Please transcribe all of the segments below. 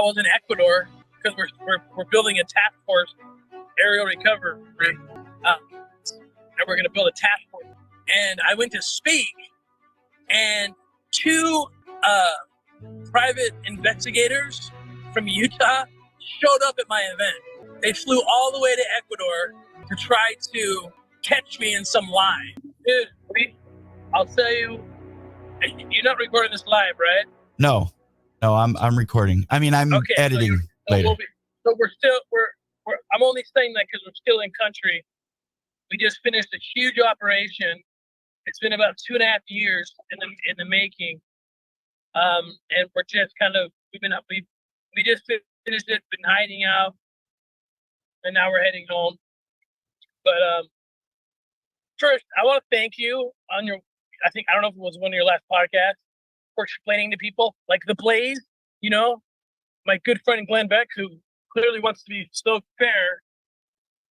was in Ecuador because we're building a task force aerial recovery, and we're going to build a task force. And I went to speak, and two private investigators from Utah showed up at my event. They flew all the way to Ecuador to try to catch me in some lie. Dude, I'll tell you, you're not recording this live, right? No, I'm recording. I mean, I'm editing later. I'm only saying that because we're still in country. We just finished a huge operation. It's been about 2.5 years in the making. And we're just kind of, we just finished it, been hiding out, and now we're heading home. But first, I want to thank you on your, I don't know if it was one of your last podcasts, for explaining to people, like the Blaze, my good friend Glenn Beck, who clearly wants to be so fair.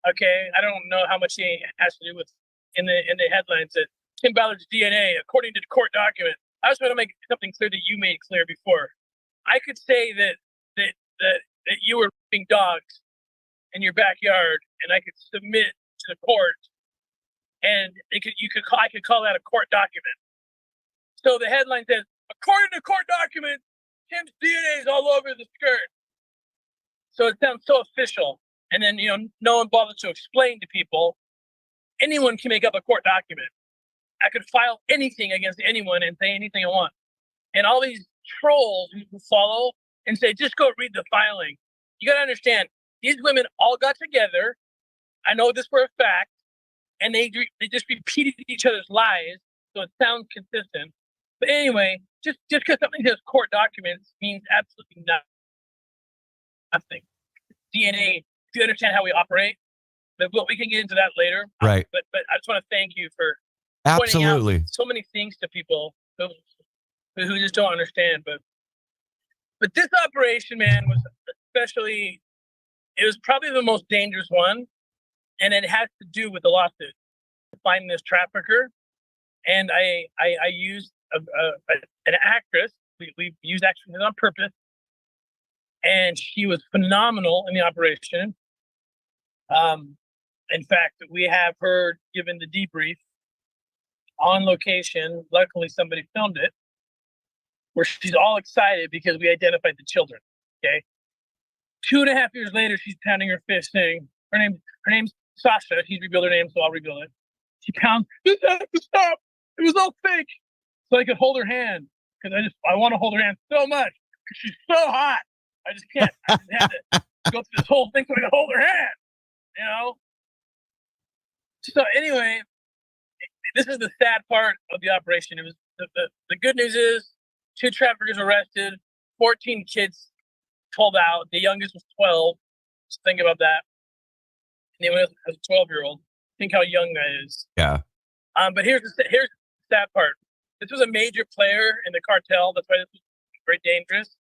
Okay, I don't know how much he has to do with in the headlines that Tim Ballard's DNA, according to the court document. I just want to make something clear that you made clear before. I could say that you were raping dogs in your backyard, and I could submit to the court, and I could call that a court document. So the headline says, according to court documents, Tim's DNA is all over the skirt. So it sounds so official. And then, no one bothers to explain to people. Anyone can make up a court document. I could file anything against anyone and say anything I want. And all these trolls who follow and say, just go read the filing. You got to understand, these women all got together. I know this for a fact. And they just repeated each other's lies. So it sounds consistent. But anyway, just because something says court documents means absolutely nothing. DNA, if you understand how we operate, but we can get into that later. Right. But I just want to thank you for absolutely pointing out so many things to people who just don't understand. But this operation, man, was it was probably the most dangerous one, and it has to do with the lawsuit, finding this trafficker. And I used an actress. We used actresses on purpose, and she was phenomenal in the operation. In fact, we have her given the debrief on location. Luckily, somebody filmed it, where she's all excited because we identified the children. Okay, 2.5 years later, she's pounding her fist, saying her name's Sasha. She's revealed her name, so I'll reveal it. She pounds. This has to stop. It was all fake. So I could hold her hand because I want to hold her hand so much because she's so hot. I just can't. I just had to go through this whole thing so I could hold her hand. So anyway, this is the sad part of the operation. It was the good news is 2 traffickers arrested, 14 kids pulled out. The youngest was 12. Just think about that. And the other was a 12-year-old. Think how young that is. Yeah. But here's the sad part. This was a major player in the cartel. That's why this was very dangerous.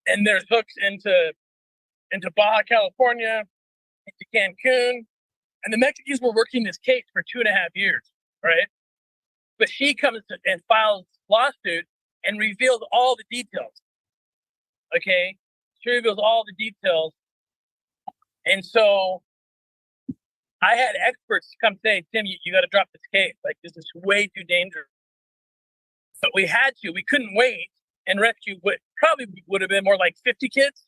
And there's hooks into Baja California, into Cancun. And the Mexicans were working this case for 2.5 years, right? But she comes and files lawsuit and reveals all the details. Okay? She reveals all the details. And so I had experts come say, Tim, you got to drop this case. Like, this is way too dangerous. But we had to. We couldn't wait and rescue what probably would have been more like 50 kids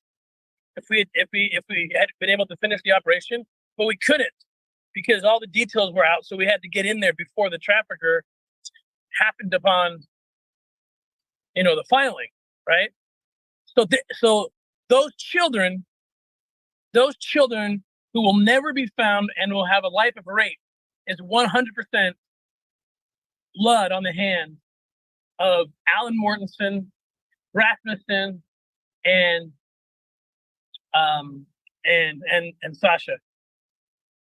if we had been able to finish the operation. But we couldn't because all the details were out. So we had to get in there before the trafficker happened upon, the filing, right? So those children who will never be found and will have a life of rape is 100% blood on the hands of Alan Mortensen, Rasmussen, and Sasha.